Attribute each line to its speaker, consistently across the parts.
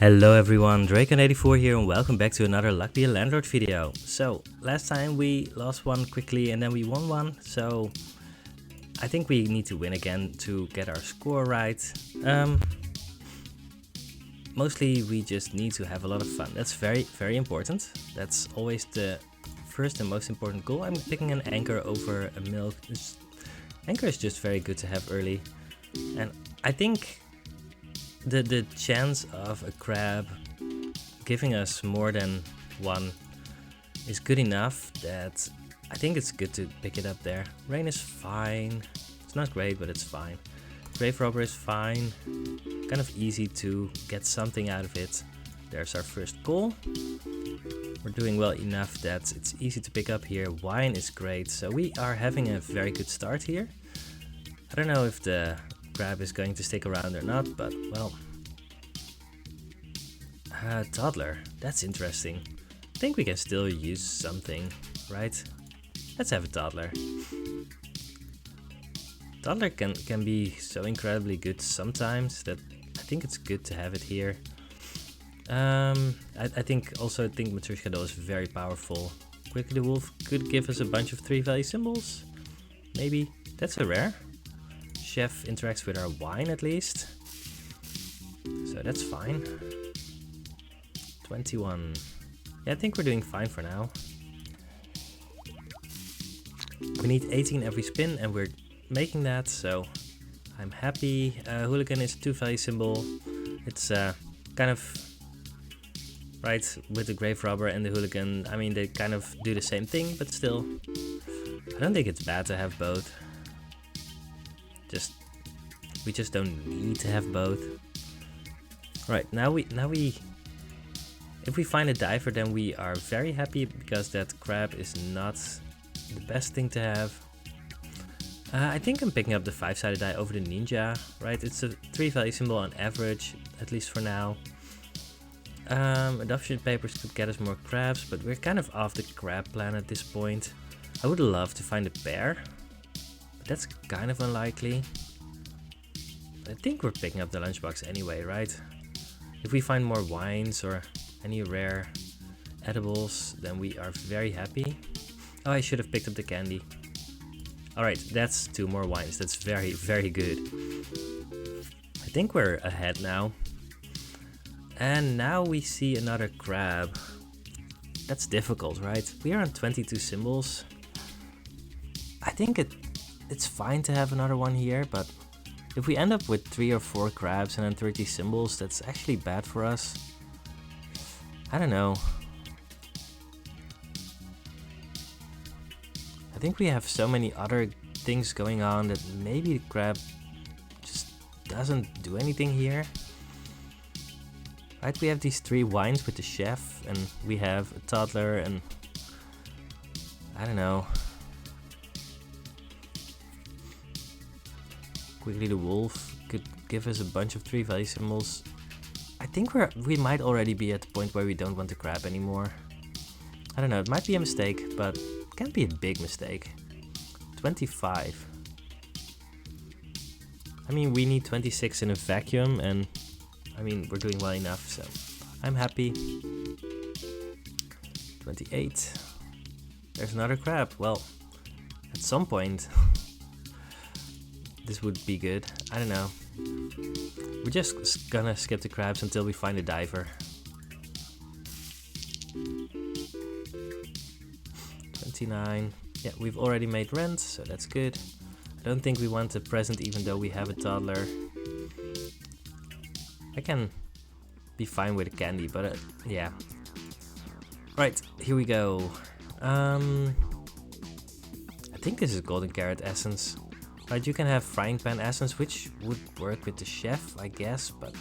Speaker 1: Hello everyone, Drake84 here and welcome back to another Luck Be a Landlord video. So, last time we lost one quickly and then we won one, so I think we need to win again to get our score right. Mostly we just need to have a lot of fun. That's very important. That's always the first and most important goal. I'm picking an anchor over a milk. Anchor is just very good to have early, and I think the chance of a crab giving us more than one is good enough that I think it's good to pick it up there. Rain is fine. It's not great, but it's fine. Grave robber is fine. Kind of easy to get something out of it. There's our first goal. We're doing well enough that it's easy to pick up here. Wine is great, so we are having a very good start here. I don't know if the crab is going to stick around or not, but well. Toddler, that's interesting. I think we can still use something, right? Let's have a toddler. Toddler can be so incredibly good sometimes that I think it's good to have it here. I think Matryoshka doll is very powerful. Quickly the Wolf could give us a bunch of 3-value symbols. Maybe. That's a rare. Chef interacts with our wine at least. So that's fine. 21. Yeah, I think we're doing fine for now. We need 18 every spin and we're making that, so I'm happy. Hooligan is a 2-value symbol. It's kind of right with the grave robber and the hooligan. I mean, they kind of do the same thing, but still, I don't think it's bad to have both. We just don't need to have both. Right, now we if we find a diver, then we are very happy because that crab is not the best thing to have. I think I'm picking up the 5-sided die over the ninja, right? It's a 3-value symbol on average, at least for now. Adoption papers could get us more crabs, but we're kind of off the crab plan at this point. I would love to find a pair, but that's kind of unlikely. I think we're picking up the lunchbox anyway, right? If we find more wines or any rare edibles, then we are very happy. Oh, I should have picked up the candy. Alright, that's 2 more wines. That's very good. I think we're ahead now. And now we see another crab. That's difficult, right? We are on 22 symbols. I think it's fine to have another one here, but if we end up with 3 or 4 crabs and then 30 symbols, that's actually bad for us. I don't know. I think we have so many other things going on that maybe the crab just doesn't do anything here. Right, we have these 3 wines with the chef and we have a toddler and I don't know. Quickly the Wolf could give us a bunch of 3-value symbols. I think we might already be at the point where we don't want the crab anymore. I don't know, it might be a mistake, but it can't be a big mistake. 25. I mean, we need 26 in a vacuum, and I mean, we're doing well enough, so I'm happy. 28. There's another crab. Well, at some point, this would be good. I don't know. We're just gonna skip the crabs until we find a diver. 29. Yeah, we've already made rent, so that's good. I don't think we want a present even though we have a toddler. I can be fine with a candy, but yeah. Right, here we go. I think this is golden carrot essence. Right, you can have frying pan essence, which would work with the chef, I guess, but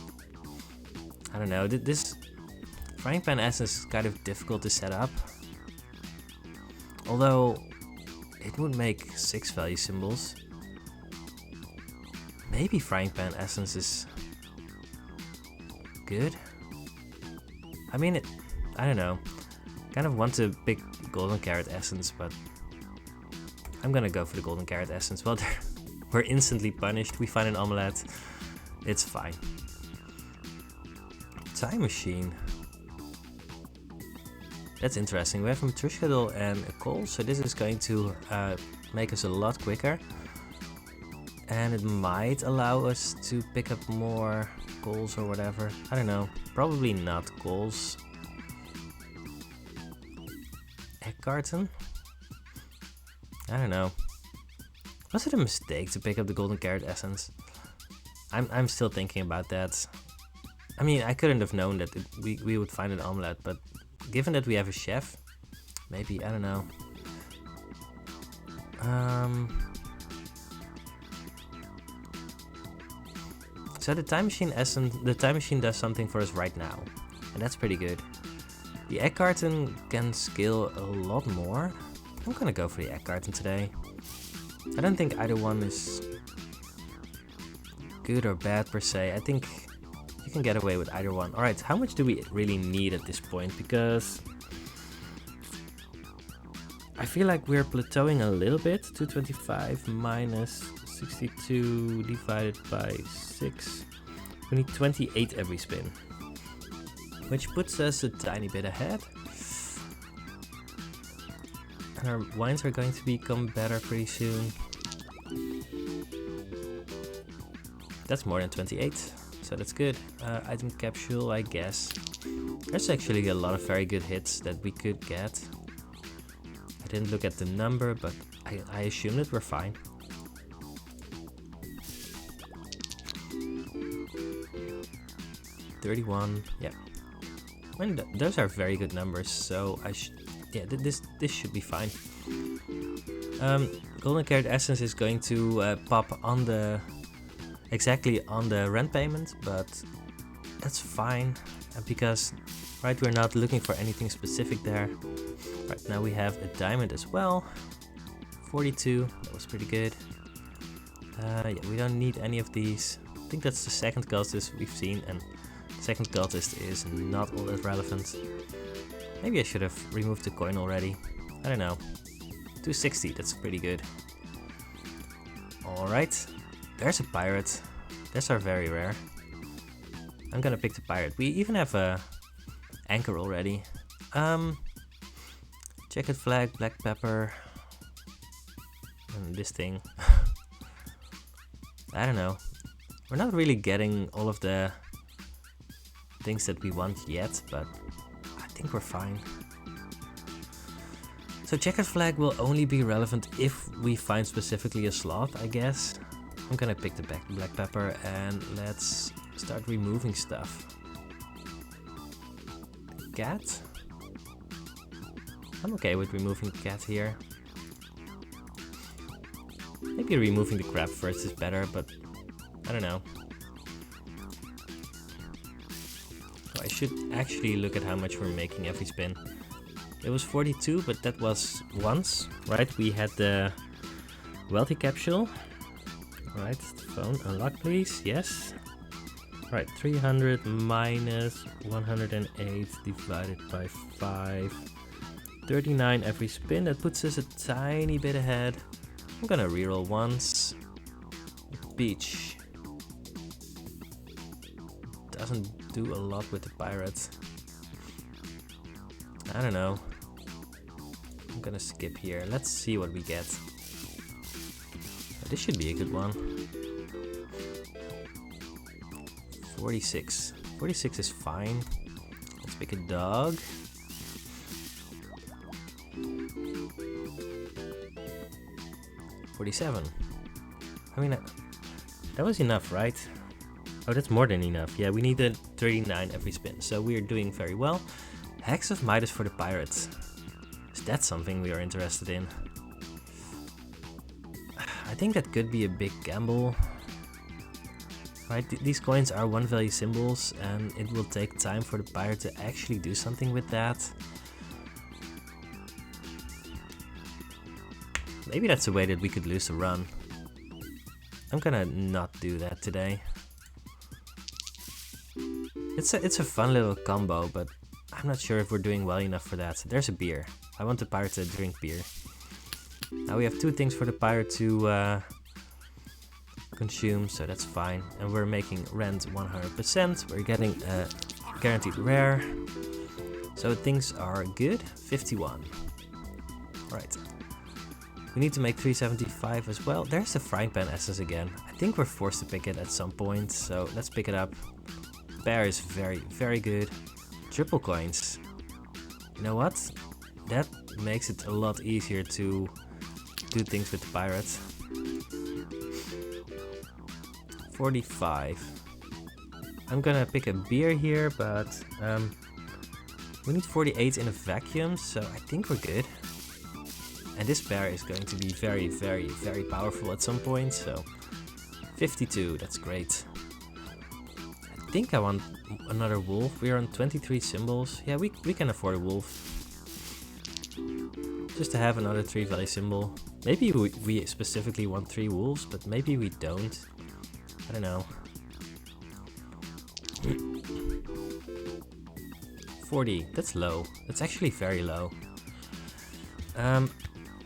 Speaker 1: I don't know. This frying pan essence is kind of difficult to set up. Although it would make 6-value symbols. Maybe frying pan essence is good. I mean, I don't know. Kind of want to pick golden carrot essence, but I'm gonna go for the golden carrot essence. Well, we're instantly punished. We find an omelette. It's fine. time machine. That's interesting. We have a Matryoshka and a coal, so this is going to make us a lot quicker. And it might allow us to pick up more coals or whatever. I don't know. Probably not coals. Egg carton? I don't know. Was it a mistake to pick up the golden carrot essence? I'm still thinking about that. I mean, I couldn't have known that we would find an omelette, but given that we have a chef, maybe, I don't know. So the time machine does something for us right now, and that's pretty good. The egg carton can scale a lot more. I'm gonna go for the egg carton today. I don't think either one is good or bad per se. I think you can get away with either one. Alright, how much do we really need at this point? Because I feel like we're plateauing a little bit. 225 minus 62 divided by 6. We need 28 every spin, which puts us a tiny bit ahead. And our wines are going to become better pretty soon. That's more than 28, so that's good. Item capsule, I guess. There's actually a lot of very good hits that we could get. I didn't look at the number, but I assume that we're fine. $31, yeah. I mean, those are very good numbers, so yeah, this should be fine. Golden carrot essence is going to pop on exactly on the rent payment, but that's fine because right, we're not looking for anything specific there. Right now we have a diamond as well. 42, that was pretty good. Yeah, we don't need any of these. I think that's the second cultist we've seen, and the second cultist is not all that relevant. Maybe I should have removed the coin already. I don't know. 260, that's pretty good. Alright, there's a pirate. These are very rare. I'm gonna pick the pirate. We even have a anchor already. Checkered flag, black pepper, and this thing. I don't know. We're not really getting all of the things that we want yet, but I think we're fine. So checkered flag will only be relevant if we find specifically a slot, I guess. I'm gonna pick the black pepper and let's start removing stuff. Cat? I'm okay with removing the cat here. Maybe removing the crab first is better, but I don't know. So I should actually look at how much we're making every spin. It was 42, but that was once, right? We had the wealthy capsule. Right, phone unlock please, yes. Right, 300 minus 108 divided by 5. 39 every spin, that puts us a tiny bit ahead. I'm gonna reroll once. Beach. Doesn't do a lot with the pirates. I don't know. I'm gonna skip here. Let's see what we get. This should be a good one. 46. 46 is fine. Let's pick a dog. $47. I mean, that was enough, right? Oh, that's more than enough. Yeah, we needed 39 every spin, so we are doing very well. Hex of Midas for the pirates. Is that something we are interested in? I think that could be a big gamble. Right, these coins are one value symbols and it will take time for the pirate to actually do something with that. Maybe that's a way that we could lose the run. I'm gonna not do that today. It's a fun little combo, but I'm not sure if we're doing well enough for that. There's a beer. I want the pirate to drink beer. Now we have two things for the pirate to consume, so that's fine. And we're making rent 100%. We're getting a guaranteed rare. So things are good. 51. Alright. We need to make 375 as well. There's the frying pan essence again. I think we're forced to pick it at some point, so let's pick it up. Bear is very, very good. Triple coins. You know what? That makes it a lot easier to do things with the pirates. 45. I'm gonna pick a beer here, but we need 48 in a vacuum, so I think we're good. And this bear is going to be very, very, very powerful at some point, so 52, that's great. I think I want another wolf. We're on 23 symbols. Yeah, we can afford a wolf. Just to have another 3 value symbol. Maybe we specifically want 3 wolves, but maybe we don't. I don't know. 40, that's low. That's actually very low.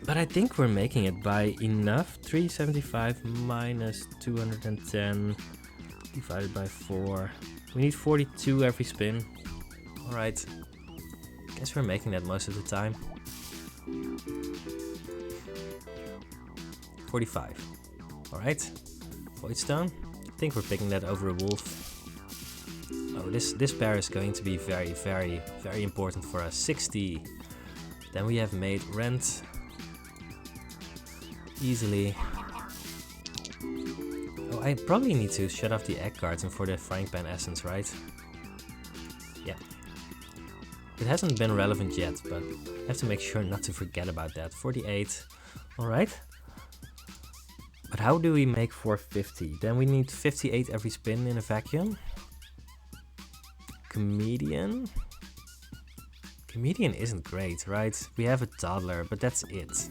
Speaker 1: But I think we're making it by enough. 375 minus 210 divided by 4. We need 42 every spin. Alright. Guess we're making that most of the time. 45. Alright. Voidstone. I think we're picking that over a wolf. Oh, this bear is going to be very, very, very important for us. 60. Then we have made rent. Easily. Oh, I probably need to shut off the egg carton for the frying pan essence, right? Yeah. It hasn't been relevant yet, but I have to make sure not to forget about that. 48. Alright. But how do we make 450? Then we need 58 every spin in a vacuum. Comedian. Comedian isn't great, right? We have a toddler, but that's it.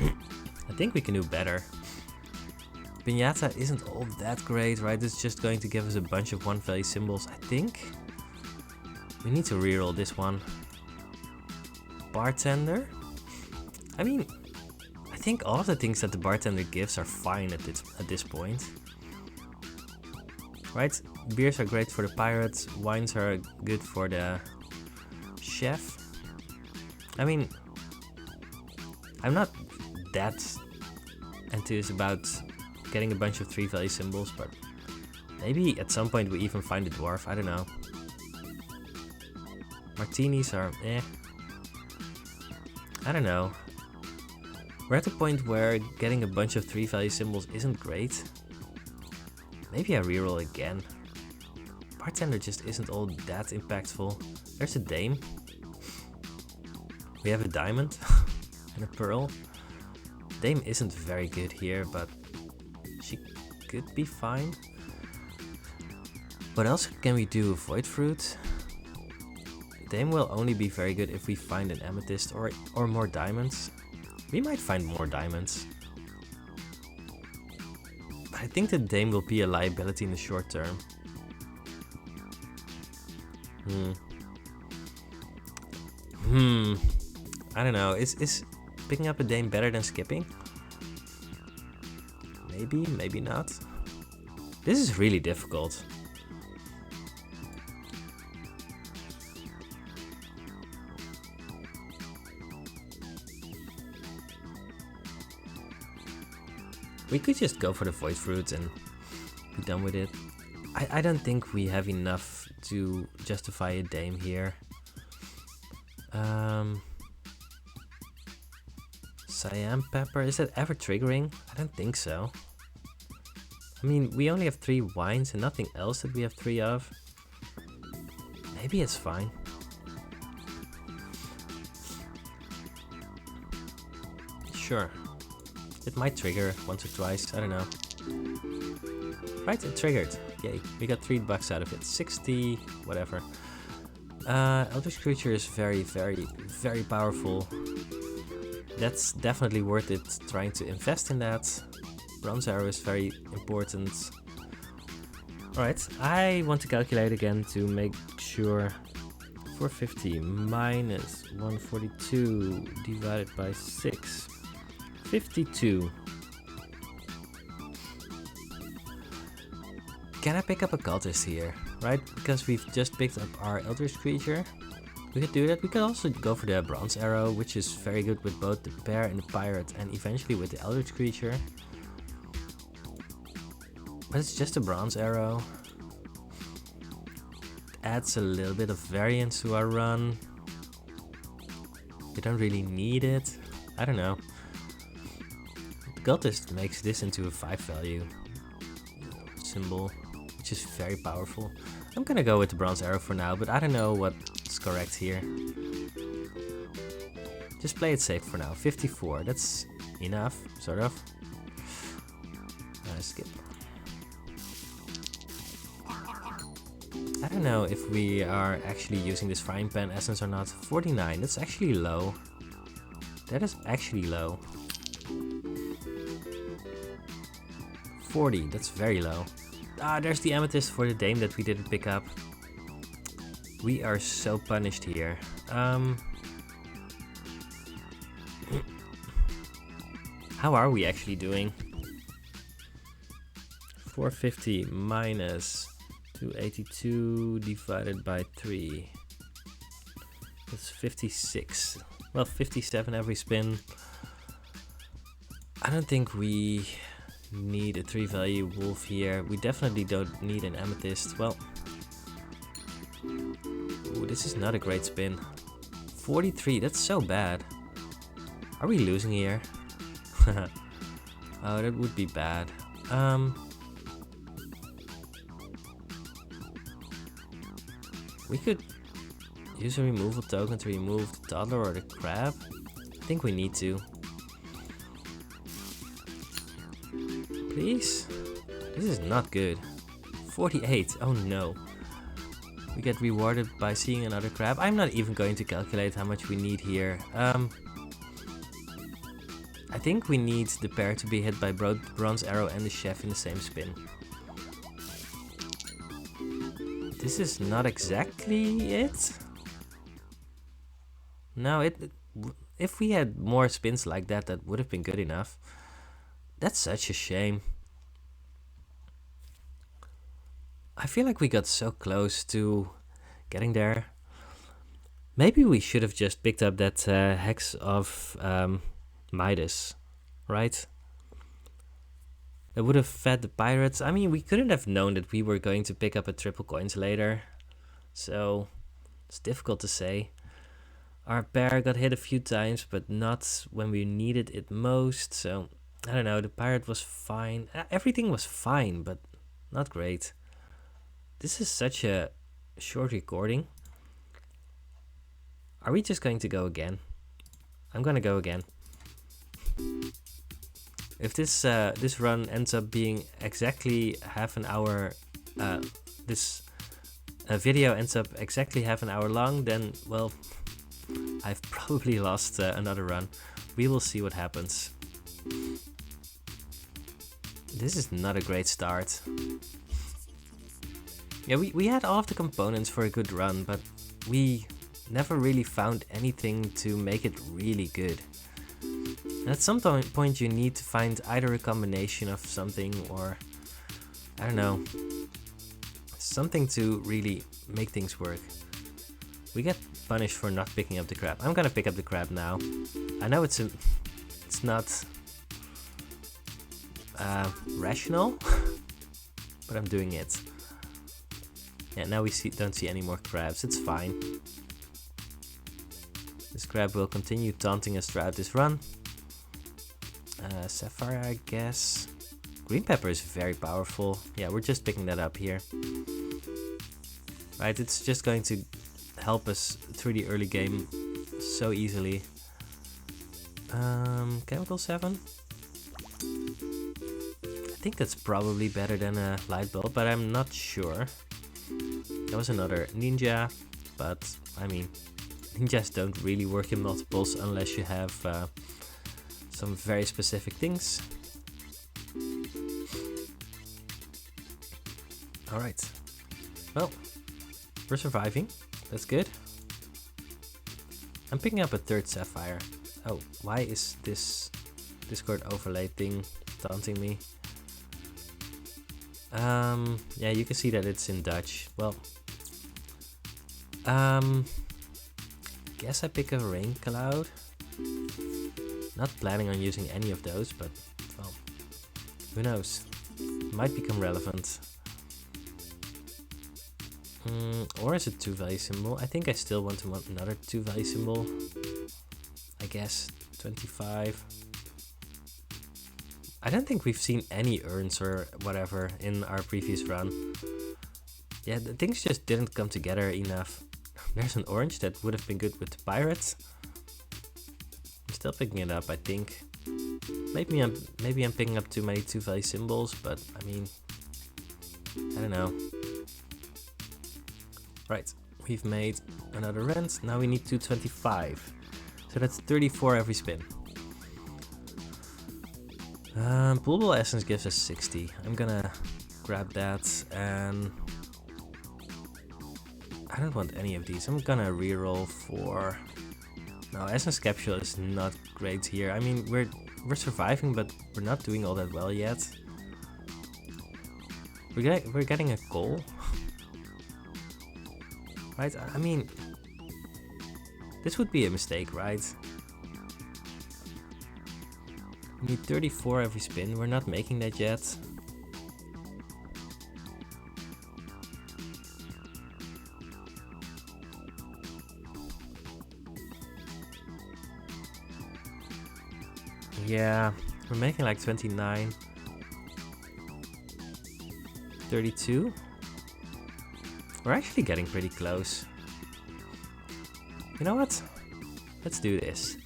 Speaker 1: I think we can do better. Piñata isn't all that great, right? It's just going to give us a bunch of 1 value symbols, I think. We need to reroll this one. Bartender. I mean, I think all of the things that the bartender gives are fine at this point. Right? Beers are great for the pirates. Wines are good for the chef. I mean, I'm not that enthused about getting a bunch of 3 value symbols, but maybe at some point we even find a dwarf. I don't know. Martinis are eh. I don't know. We're at the point where getting a bunch of 3 value symbols isn't great. Maybe I reroll again. Bartender just isn't all that impactful. There's a dame. We have a diamond and a pearl. Dame isn't very good here, but she could be fine. What else can we do? Void fruit. Dame will only be very good if we find an amethyst or more diamonds. We might find more diamonds. But I think the dame will be a liability in the short term. I don't know. Is picking up a dame better than skipping? Maybe, maybe not. This is really difficult. We could just go for the void fruit and be done with it. I don't think we have enough to justify a dame here. Cyan pepper, is that ever triggering? I don't think so. I mean, we only have 3 wines and nothing else that we have 3 of. Maybe it's fine. Sure. It might trigger once or twice, I don't know. Right, it triggered. Yay, we got $3 out of it. 60, whatever. Eldritch Creature is very, very, very powerful. That's definitely worth it trying to invest in that. Bronze Arrow is very important. Alright, I want to calculate again to make sure. 450 minus 142 divided by 6. 52. can I pick up a cultist here? Right, because we've just picked up our Eldritch creature. We could do that. We could also go for the bronze arrow, which is very good with both the bear and the pirate, and eventually with the Eldritch creature. But it's just a bronze arrow. Adds a little bit of variance to our run. We don't really need it. I don't know. The cultist makes this into a 5 value symbol, which is very powerful. I'm gonna go with the bronze arrow for now, but I don't know what's correct here. Just play it safe for now. 54, that's enough, sort of. Skip. I don't know if we are actually using this frying pan essence or not. 49, that's actually low. That is actually low. 40, that's very low. Ah, there's the amethyst for the dame that we didn't pick up. We are so punished here. How are we actually doing? 450 minus 282 divided by 3. That's 56. Well, 57 every spin. I don't think we need a 3 value wolf here. We definitely don't need an amethyst. Well, ooh, this is not a great spin. 43, that's so bad. Are we losing here? Oh, that would be bad. We could use a removal token to remove the toddler or the crab. I think we need to. Please? This is not good. 48, oh no. We get rewarded by seeing another crab. I'm not even going to calculate how much we need here. I think we need the pair to be hit by bronze arrow and the chef in the same spin. This is not exactly it. No, if we had more spins like that, that would have been good enough. That's such a shame. I feel like we got so close to getting there. Maybe we should have just picked up that hex of Midas, right? That would have fed the pirates. I mean, we couldn't have known that we were going to pick up a triple coins later. So, it's difficult to say. Our bear got hit a few times, but not when we needed it most. So, I don't know, the pirate was fine. Everything was fine, but not great. This is such a short recording. Are we just going to go again? I'm gonna go again. If this this run ends up being exactly half an hour, this video ends up exactly half an hour long, then, well, I've probably lost another run. We will see what happens. This is not a great start. Yeah, we had all of the components for a good run, but we never really found anything to make it really good. And at some point you need to find either a combination of something or, I don't know, something to really make things work. We get punished for not picking up the crab. I'm gonna pick up the crab now. I know it's not rational, but I'm doing it. Yeah, now we don't see any more crabs. It's fine. This crab will continue taunting us throughout this run. Sapphire, I guess. Green pepper is very powerful. Yeah, we're just picking that up here. Right, it's just going to help us through the early game so easily. Chemical 7. I think that's probably better than a light bulb, but I'm not sure. There was another ninja, but I mean, ninjas don't really work in multiples unless you have some very specific things. Alright, well, we're surviving, that's good. I'm picking up a third sapphire. Oh, why is this Discord overlay thing taunting me? Yeah, you can see that it's in Dutch. Well, guess I pick a rain cloud. Not planning on using any of those, but well, who knows? Might become relevant. Or is it 2-value symbol? I think I still want another 2-value symbol. I guess 25. I don't think we've seen any urns or whatever in our previous run. Yeah, the things just didn't come together enough. There's an orange that would have been good with the pirates. I'm still picking it up, I think. Maybe I'm picking up too many 2-value symbols, but I mean, I don't know. Right, we've made another rent. Now we need 225. So that's 34 every spin. Poolball Essence gives us 60. I'm gonna grab that, and I don't want any of these. I'm gonna reroll for... No, Essence Capsule is not great here. I mean, we're surviving, but we're not doing all that well yet. We're getting a call. Right, I mean, this would be a mistake, right? We need 34 every spin, we're not making that yet. Yeah, we're making like 29. 32. We're actually getting pretty close. You know what? Let's do this.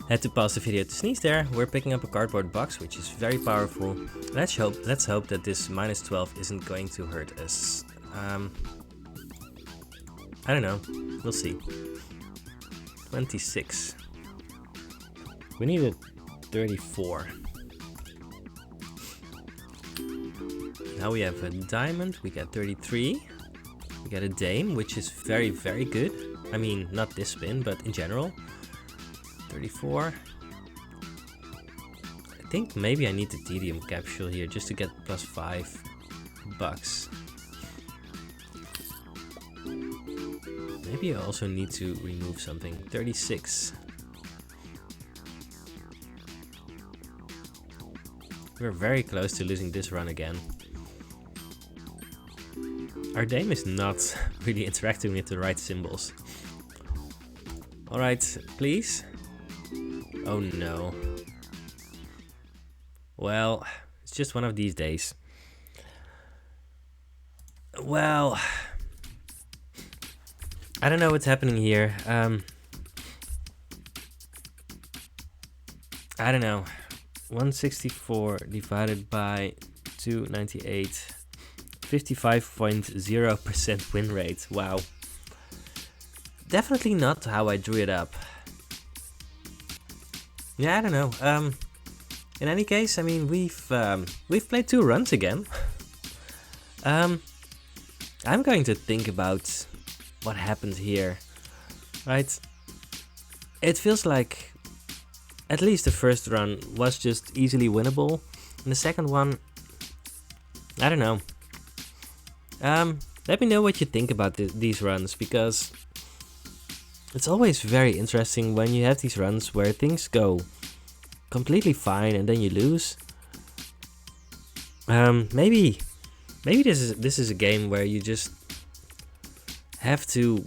Speaker 1: Had to pause the video to sneeze there. We're picking up a cardboard box, which is very powerful. Let's hope that this -12 isn't going to hurt us. I don't know. We'll see. 26. We needed 34. Now we have a diamond, we get 33. We get a dame, which is very, very good. I mean, not this spin, but in general. 34. I think maybe I need the tedium capsule here just to get +5 bucks. Maybe I also need to remove something. 36. We're very close to losing this run again. Our dame is not really interacting with the right symbols. Alright, please. Oh no. Well, it's just one of these days. Well, I don't know what's happening here. I don't know. 164 divided by 298. 55.0% win rate. Wow. Definitely not how I drew it up. Yeah, I don't know. In any case, I mean, we've played 2 runs again. I'm going to think about what happened here. Right? It feels like at least the first run was just easily winnable. And the second one, I don't know. Let me know what you think about these runs, because it's always very interesting when you have these runs where things go completely fine and then you lose. Maybe this is a game where you just have to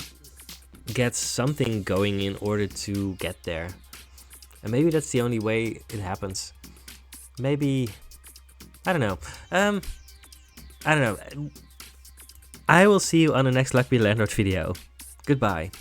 Speaker 1: get something going in order to get there, and maybe that's the only way it happens. Maybe, I don't know. I don't know. I will see you on the next Lucky Landlord video. Goodbye.